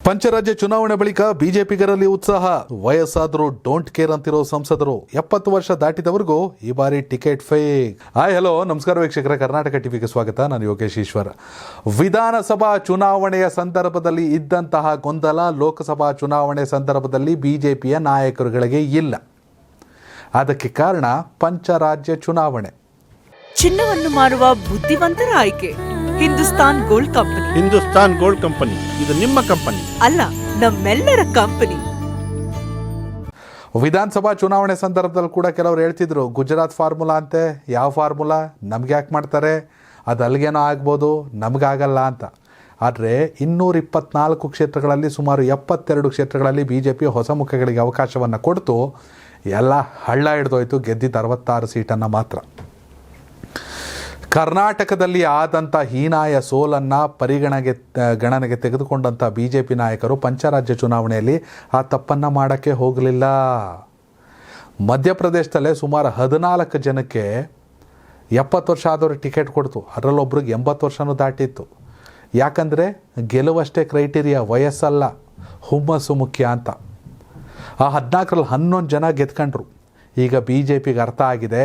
ಪಂಚರಾಜ್ಯ ಚುನಾವಣೆ ಬಳಿಕ ಬಿಜೆಪಿಗರಲ್ಲಿ ಉತ್ಸಾಹ. ವಯಸ್ಸಾದರೂ ಡೋಂಟ್ ಕೇರ್ ಅಂತಿರೋ ಸಂಸದರು 70 ವರ್ಷ ದಾಟಿದವರೆಗೂ ಈ ಬಾರಿ ಟಿಕೆಟ್ ಫೇಕ್. ಹಾಯ್ ಹಲೋ ನಮಸ್ಕಾರ ವೀಕ್ಷಕರ, ಕರ್ನಾಟಕ ಟಿವಿಗೆ ಸ್ವಾಗತ. ನಾನು ಯೋಗೇಶ್ ಈಶ್ವರ್. ವಿಧಾನಸಭಾ ಚುನಾವಣೆಯ ಸಂದರ್ಭದಲ್ಲಿ ಇದ್ದಂತಹ ಗೊಂದಲ ಲೋಕಸಭಾ ಚುನಾವಣೆ ಸಂದರ್ಭದಲ್ಲಿ ಬಿಜೆಪಿಯ ನಾಯಕರುಗಳಿಗೆ ಇಲ್ಲ. ಅದಕ್ಕೆ ಕಾರಣ ಪಂಚರಾಜ್ಯ ಚುನಾವಣೆ. ಚಿನ್ನವನ್ನು ಮಾರುವ ಬುದ್ಧಿವಂತರ ಆಯ್ಕೆ Hindustan gold company. Hindustan gold company ಇದು ನಿಮ್ಮ ಕಂಪನಿ ಅಲ್ಲ, ನಮ್ಮೆಲ್ಲರ ಕಂಪನಿ. ವಿಧಾನಸಭಾ ಚುನಾವಣೆ ಸಂದರ್ಭದಲ್ಲಿ ಕೂಡ ಕೆಲವರು ಹೇಳ್ತಿದ್ರು, ಗುಜರಾತ್ ಫಾರ್ಮುಲಾ ಅಂತೆ. ಯಾವ ಫಾರ್ಮುಲಾ? ನಮ್ಗೆ ಯಾಕೆ ಮಾಡ್ತಾರೆ? ಅದು ಅಲ್ಲಿಗೇನೋ ಆಗ್ಬೋದು, ನಮಗಾಗಲ್ಲ ಅಂತ. ಆದರೆ 224 ಕ್ಷೇತ್ರಗಳಲ್ಲಿ ಸುಮಾರು 72 ಕ್ಷೇತ್ರಗಳಲ್ಲಿ BJP ಹೊಸ ಮುಖಗಳಿಗೆ ಅವಕಾಶವನ್ನು ಕೊಡ್ತು. ಎಲ್ಲ ಹಳ್ಳ ಹಿಡ್ದೋಯ್ತು. ಗೆದ್ದಿದ್ದ 66 ಸೀಟನ್ನು ಮಾತ್ರ. ಕರ್ನಾಟಕದಲ್ಲಿ ಆದಂಥ ಹೀನಾಯ ಸೋಲನ್ನು ಗಣನೆಗೆ ತೆಗೆದುಕೊಂಡಂಥ BJP ನಾಯಕರು ಪಂಚರಾಜ್ಯ ಚುನಾವಣೆಯಲ್ಲಿ ಆ ತಪ್ಪನ್ನು ಮಾಡೋಕ್ಕೆ ಹೋಗಲಿಲ್ಲ. ಮಧ್ಯಪ್ರದೇಶದಲ್ಲೇ ಸುಮಾರು 14 ಜನಕ್ಕೆ 70 ವರ್ಷ ಆದವ್ರಿಗೆ ಟಿಕೆಟ್ ಕೊಡ್ತು. ಅದರಲ್ಲೊಬ್ರಿಗೆ 80 ವರ್ಷವೂ ದಾಟಿತ್ತು. ಯಾಕಂದರೆ ಗೆಲುವಷ್ಟೇ ಕ್ರೈಟೀರಿಯಾ, ವಯಸ್ಸಲ್ಲ, ಹುಮ್ಮಸ್ಸು ಮುಖ್ಯ ಅಂತ. ಆ 14ರಲ್ಲಿ 11 ಜನ ಗೆದ್ಕೊಂಡ್ರು. ಈಗ BJPಗೆ ಅರ್ಥ ಆಗಿದೆ,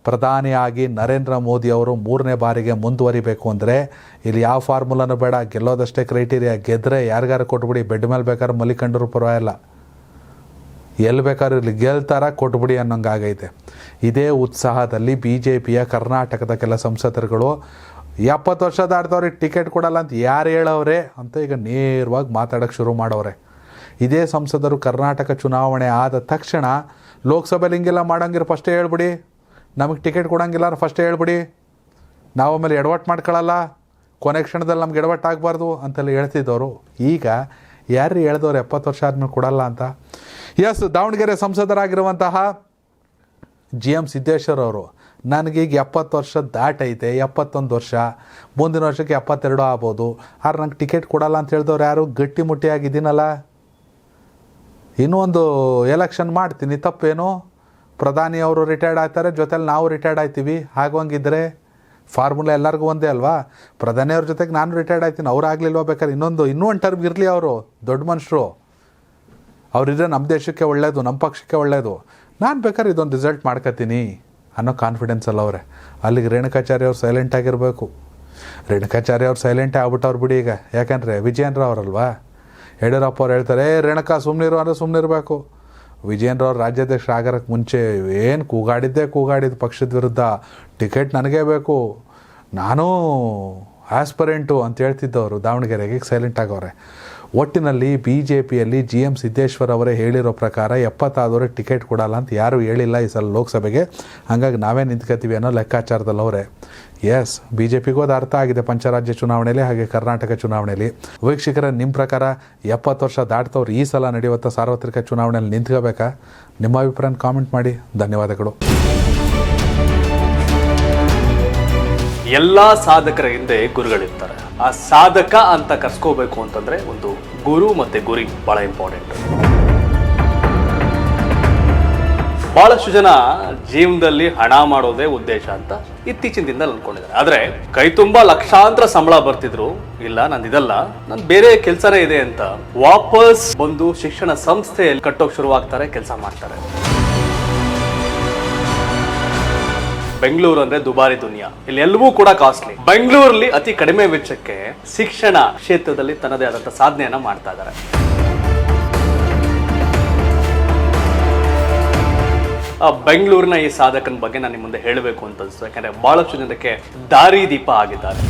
ಪ್ರಧಾನಿಯಾಗಿ ನರೇಂದ್ರ ಮೋದಿ ಅವರು 3ನೇ ಬಾರಿಗೆ ಮುಂದುವರಿಬೇಕು ಅಂದರೆ ಇಲ್ಲಿ ಯಾವ ಫಾರ್ಮುಲಾನು ಬೇಡ, ಗೆಲ್ಲೋದಷ್ಟೇ ಕ್ರೈಟೀರಿಯಾ. ಗೆದ್ದರೆ ಯಾರಿಗಾರು ಕೊಟ್ಬಿಡಿ, ಬೆಡ್ ಮೇಲೆ ಬೇಕಾದ್ರೆ ಮಲಿಕಂಡ್ರು ಪರವಾಗಿಲ್ಲ, ಎಲ್ಲಿ ಬೇಕಾದ್ರೂ ಇಲ್ಲಿ ಗೆಲ್ತಾರ ಕೊಟ್ಬಿಡಿ ಅನ್ನೋಂಗಾಗೈತೆ. ಇದೇ ಉತ್ಸಾಹದಲ್ಲಿ BJPಯ ಕರ್ನಾಟಕದ ಕೆಲ ಸಂಸದರುಗಳು 70 ವರ್ಷ ದಾಟಿದವ್ರಿಗೆ ಟಿಕೆಟ್ ಕೊಡಲ್ಲ ಅಂತ ಯಾರು ಹೇಳವ್ರೆ ಅಂತ ಈಗ ನೇರವಾಗಿ ಮಾತಾಡೋಕ್ಕೆ ಶುರು ಮಾಡವ್ರೆ. ಇದೇ ಸಂಸದರು ಕರ್ನಾಟಕ ಚುನಾವಣೆ ಆದ ತಕ್ಷಣ ಲೋಕಸಭೆಯಲ್ಲಿ ಹಿಂಗೆಲ್ಲ ಮಾಡೋಂಗಿರೋ ಫಸ್ಟೇ ಹೇಳ್ಬಿಡಿ, ನಮಗೆ ಟಿಕೆಟ್ ಕೊಡೋಂಗಿಲ್ಲ ಫಸ್ಟೇ ಹೇಳ್ಬಿಡಿ, ನಾವು ಆಮೇಲೆ ಎಡವಟ್ಟು ಮಾಡ್ಕೊಳ್ಳಲ್ಲ, ಕೊನೆ ಕ್ಷಣದಲ್ಲಿ ನಮ್ಗೆ ಎಡವಟ್ಟು ಆಗಬಾರ್ದು ಅಂತೆಲ್ಲ ಹೇಳ್ತಿದ್ದವರು ಈಗ ಯಾರು ಹೇಳ್ದವ್ರು 70 ವರ್ಷ ಆದಮೇಲೆ ಕೊಡಲ್ಲ ಅಂತ. ಎಸ್, ದಾವಣಗೆರೆ ಸಂಸದರಾಗಿರುವಂತಹ GM ಸಿದ್ದೇಶ್ವರ್ ಅವರು, ನನಗೀಗ 70 ವರ್ಷ ದಾಟೈತೆ, 71 ವರ್ಷ, ಮುಂದಿನ ವರ್ಷಕ್ಕೆ 72 ಆಗ್ಬೋದು, ಆದ್ರೆ ನಂಗೆ ಟಿಕೆಟ್ ಕೊಡಲ್ಲ ಅಂತ ಹೇಳಿದವ್ರು ಯಾರು? ಗಟ್ಟಿಮುಟ್ಟಿಯಾಗಿದ್ದೀನಲ್ಲ, ಇನ್ನೂ ಒಂದು ಎಲೆಕ್ಷನ್ ಮಾಡ್ತೀನಿ, ತಪ್ಪೇನು? ಪ್ರಧಾನಿ ಅವರು ರಿಟೈರ್ಡ್ ಆಗ್ತಾರೆ, ಜೊತೆಲಿ ನಾವು ರಿಟೈರ್ಡ್ ಆಯ್ತೀವಿ. ಆಗೋಂಗಿದ್ರೆ ಫಾರ್ಮುಲಾ ಎಲ್ಲರಿಗೂ ಒಂದೇ ಅಲ್ವಾ? ಪ್ರಧಾನಿಯವ್ರ ಜೊತೆಗೆ ನಾನು ರಿಟೈರ್ಡ್ ಆಯ್ತೀನಿ, ಅವ್ರು ಆಗಲಿಲ್ವ? ಬೇಕಾದ್ರೆ ಇನ್ನೂ ಒಂದು ಟರ್ಮ್ ಇರಲಿ. ಅವರು ದೊಡ್ಡ ಮನುಷ್ಯರು, ಅವರಿದ್ರೆ ನಮ್ಮ ದೇಶಕ್ಕೆ ಒಳ್ಳೆಯದು, ನಮ್ಮ ಪಕ್ಷಕ್ಕೆ ಒಳ್ಳೆಯದು. ನಾನು ಬೇಕಾದ್ರೆ ಇದೊಂದು ರಿಸಲ್ಟ್ ಮಾಡ್ಕೊತೀನಿ ಅನ್ನೋ ಕಾನ್ಫಿಡೆನ್ಸಲ್ಲಿ ಅವರೇ. ಅಲ್ಲಿಗೆ ರೇಣುಕಾಚಾರ್ಯ ಅವ್ರು ಸೈಲೆಂಟ್ ಆಗಿರಬೇಕು. ರೇಣುಕಾಚಾರ್ಯ ಅವ್ರು ಸೈಲೆಂಟೇ ಆಗ್ಬಿಟ್ಟವ್ರು ಬಿಡಿ ಈಗ. ಯಾಕಂದರೆ ವಿಜಯೇಂದ್ರ ಅವರಲ್ವಾ? ಯಡಿಯೂರಪ್ಪ ಅವ್ರು ಹೇಳ್ತಾರೆ, ರೇಣುಕಾ ಸುಮ್ಮನಿರು ಅಂದರೆ ಸುಮ್ಮನಿರಬೇಕು. ವಿಜಯೇಂದ್ರ ಅವ್ರು ರಾಜ್ಯಾಧ್ಯಕ್ಷರು ಆಗೋಕ್ಕೆ ಮುಂಚೆ ಏನು ಕೂಗಾಡಿದ್ದು ಪಕ್ಷದ ವಿರುದ್ಧ, ಟಿಕೆಟ್ ನನಗೇ ಬೇಕು, ನಾನು ಆಸ್ಪರೆಂಟು ಅಂತ ಹೇಳ್ತಿದ್ದವರು ದಾವಣಗೆರೆಗೆ ಸೈಲೆಂಟ್ ಆಗವ್ರೆ. ಒಟ್ಟಿನಲ್ಲಿ BJPಯಲ್ಲಿ GM ಸಿದ್ದೇಶ್ವರ್ ಅವರೇ ಹೇಳಿರೋ ಪ್ರಕಾರ 70 ಆದವ್ರಿಗೆ ಟಿಕೆಟ್ ಕೊಡಲ್ಲ ಅಂತ ಯಾರೂ ಹೇಳಿಲ್ಲ ಈ ಸಲ ಲೋಕಸಭೆಗೆ. ಹಾಗಾಗಿ ನಾವೇ ನಿಂತ್ಕೋತೀವಿ ಅನ್ನೋ ಲೆಕ್ಕಾಚಾರದಲ್ಲಿ ಅವರೇ. ಎಸ್, BJPಗೂ ಅದು ಅರ್ಥ ಆಗಿದೆ ಪಂಚರಾಜ್ಯ ಚುನಾವಣೆಯಲ್ಲಿ, ಹಾಗೆ ಕರ್ನಾಟಕ ಚುನಾವಣೆಯಲ್ಲಿ. ವೀಕ್ಷಕರ, ನಿಮ್ಮ ಪ್ರಕಾರ 70 ವರ್ಷ ದಾಟ್ತವ್ರು ಈ ಸಲ ನಡೆಯುವಂಥ ಸಾರ್ವತ್ರಿಕ ಚುನಾವಣೆಯಲ್ಲಿ ನಿಂತ್ಕೋಬೇಕಾ? ನಿಮ್ಮ ಅಭಿಪ್ರಾಯ ಕಾಮೆಂಟ್ ಮಾಡಿ. ಧನ್ಯವಾದಗಳು. ಎಲ್ಲ ಸಾಧಕರ ಹಿಂದೆ ಗುರುಗಳಿರ್ತಾರೆ. ಆ ಸಾಧಕ ಅಂತ ಕರ್ಸ್ಕೋಬೇಕು ಅಂತಂದ್ರೆ ಒಂದು ಗುರು ಮತ್ತೆ ಗುರಿ ಬಹಳ ಇಂಪಾರ್ಟೆಂಟ್. ಬಹಳಷ್ಟು ಜನ ಜೀವನದಲ್ಲಿ ಹಣ ಮಾಡೋದೇ ಉದ್ದೇಶ ಅಂತ ಇತ್ತೀಚಿನ ದಿನದಲ್ಲಿ ಅನ್ಕೊಂಡಿದ್ದಾರೆ. ಆದ್ರೆ ಕೈ ತುಂಬಾ ಲಕ್ಷಾಂತರ ಸಂಬಳ ಬರ್ತಿದ್ರು, ಇಲ್ಲ ನಂದಿದಲ್ಲ, ನನ್ ಬೇರೆ ಕೆಲ್ಸನೇ ಇದೆ ಅಂತ ವಾಪಸ್ ಒಂದು ಶಿಕ್ಷಣ ಸಂಸ್ಥೆಯಲ್ಲಿ ಕಟ್ಟೋಕ್ ಶುರುವಾಗ್ತಾರೆ, ಕೆಲಸ ಮಾಡ್ತಾರೆ. ಬೆಂಗಳೂರು ಅಂದ್ರೆ ದುಬಾರಿ ದುನಿಯಾ, ಇಲ್ಲಿ ಎಲ್ಲವೂ ಕೂಡ ಕಾಸ್ಟ್ಲಿ. ಬೆಂಗಳೂರಲ್ಲಿ ಅತಿ ಕಡಿಮೆ ವೆಚ್ಚಕ್ಕೆ ಶಿಕ್ಷಣ ಕ್ಷೇತ್ರದಲ್ಲಿ ತನ್ನದೇ ಆದಂತ ಸಾಧನೆಯನ್ನ ಮಾಡ್ತಾ ಇದ್ದಾರೆ. ಬೆಂಗಳೂರಿನ ಈ ಸಾಧಕನ ಬಗ್ಗೆ ನಾನು ನಿಮ್ಮ ಮುಂದೆ ಹೇಳಬೇಕು ಅಂತ ಅನ್ಸುತ್ತೆ. ಯಾಕಂದ್ರೆ ಬಹಳಷ್ಟು ಜನಕ್ಕೆ ದಾರಿ ದೀಪ ಆಗಿದ್ದಾರೆ.